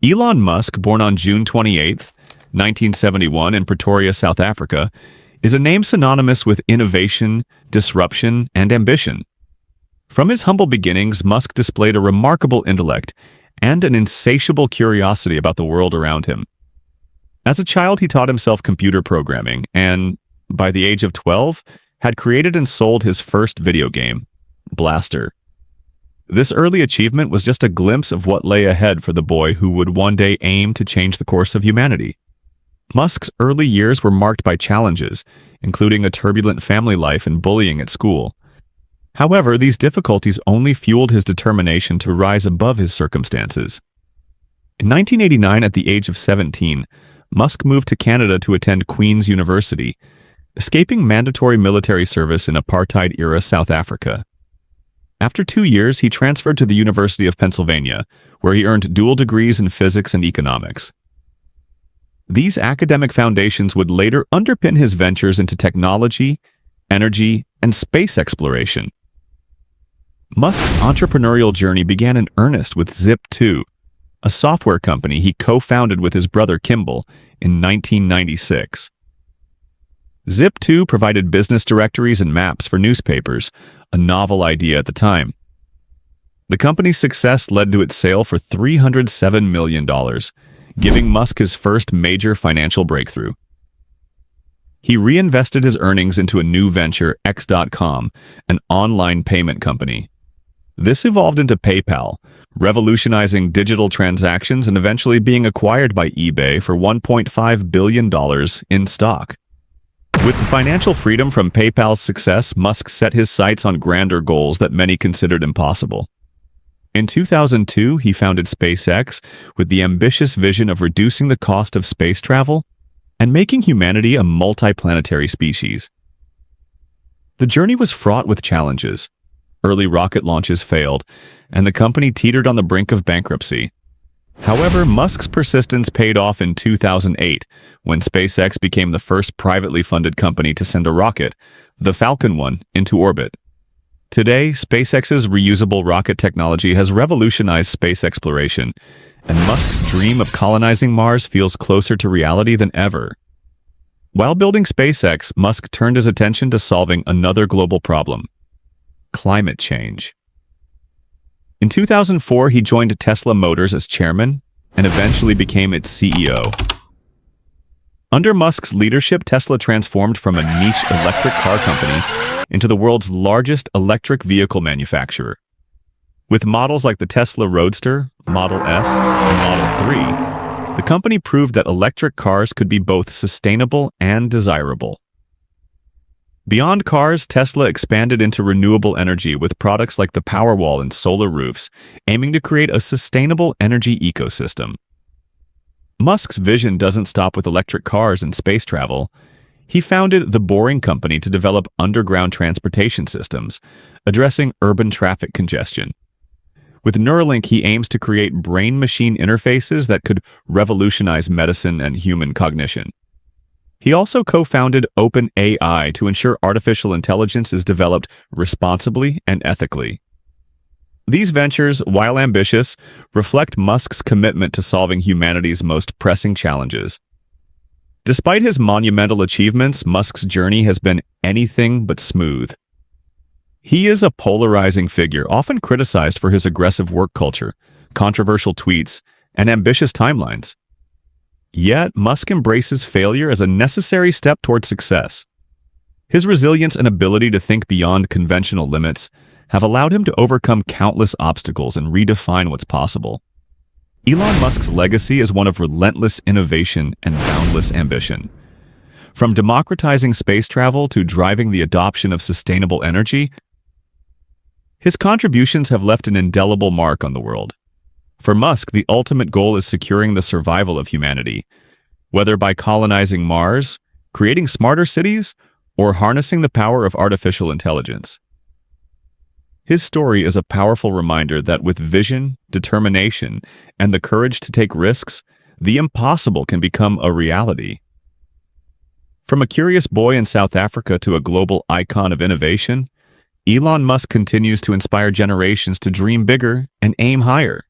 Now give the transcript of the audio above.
Elon Musk, born on June 28, 1971 in Pretoria, South Africa, is a name synonymous with innovation, disruption, and ambition. From his humble beginnings, Musk displayed a remarkable intellect and an insatiable curiosity about the world around him. As a child, he taught himself computer programming and, by the age of 12, had created and sold his first video game, Blaster. This early achievement was just a glimpse of what lay ahead for the boy who would one day aim to change the course of humanity. Musk's early years were marked by challenges, including a turbulent family life and bullying at school. However, these difficulties only fueled his determination to rise above his circumstances. In 1989, at the age of 17, Musk moved to Canada to attend Queen's University, escaping mandatory military service in apartheid-era South Africa. After 2 years, he transferred to the University of Pennsylvania, where he earned dual degrees in physics and economics. These academic foundations would later underpin his ventures into technology, energy, and space exploration. Musk's entrepreneurial journey began in earnest with Zip2, a software company he co-founded with his brother Kimball in 1996. Zip2 provided business directories and maps for newspapers, a novel idea at the time. The company's success led to its sale for $307 million, giving Musk his first major financial breakthrough. He reinvested his earnings into a new venture, X.com, an online payment company. This evolved into PayPal, revolutionizing digital transactions and eventually being acquired by eBay for $1.5 billion in stock. With the financial freedom from PayPal's success, Musk set his sights on grander goals that many considered impossible. In 2002, he founded SpaceX with the ambitious vision of reducing the cost of space travel and making humanity a multiplanetary species. The journey was fraught with challenges. Early rocket launches failed, and the company teetered on the brink of bankruptcy. However, Musk's persistence paid off in 2008, when SpaceX became the first privately funded company to send a rocket, the Falcon 1, into orbit. Today, SpaceX's reusable rocket technology has revolutionized space exploration, and Musk's dream of colonizing Mars feels closer to reality than ever. While building SpaceX, Musk turned his attention to solving another global problem: climate change. In 2004, he joined Tesla Motors as chairman and eventually became its CEO. Under Musk's leadership, Tesla transformed from a niche electric car company into the world's largest electric vehicle manufacturer. With models like the Tesla Roadster, Model S, and Model 3, the company proved that electric cars could be both sustainable and desirable. Beyond cars, Tesla expanded into renewable energy with products like the Powerwall and solar roofs, aiming to create a sustainable energy ecosystem. Musk's vision doesn't stop with electric cars and space travel. He founded the Boring Company to develop underground transportation systems, addressing urban traffic congestion. With Neuralink, he aims to create brain-machine interfaces that could revolutionize medicine and human cognition. He also co-founded OpenAI to ensure artificial intelligence is developed responsibly and ethically. These ventures, while ambitious, reflect Musk's commitment to solving humanity's most pressing challenges. Despite his monumental achievements, Musk's journey has been anything but smooth. He is a polarizing figure, often criticized for his aggressive work culture, controversial tweets, and ambitious timelines. Yet, Musk embraces failure as a necessary step toward success. His resilience and ability to think beyond conventional limits have allowed him to overcome countless obstacles and redefine what's possible. Elon Musk's legacy is one of relentless innovation and boundless ambition. From democratizing space travel to driving the adoption of sustainable energy, his contributions have left an indelible mark on the world. For Musk, the ultimate goal is securing the survival of humanity, whether by colonizing Mars, creating smarter cities, or harnessing the power of artificial intelligence. His story is a powerful reminder that with vision, determination, and the courage to take risks, the impossible can become a reality. From a curious boy in South Africa to a global icon of innovation, Elon Musk continues to inspire generations to dream bigger and aim higher.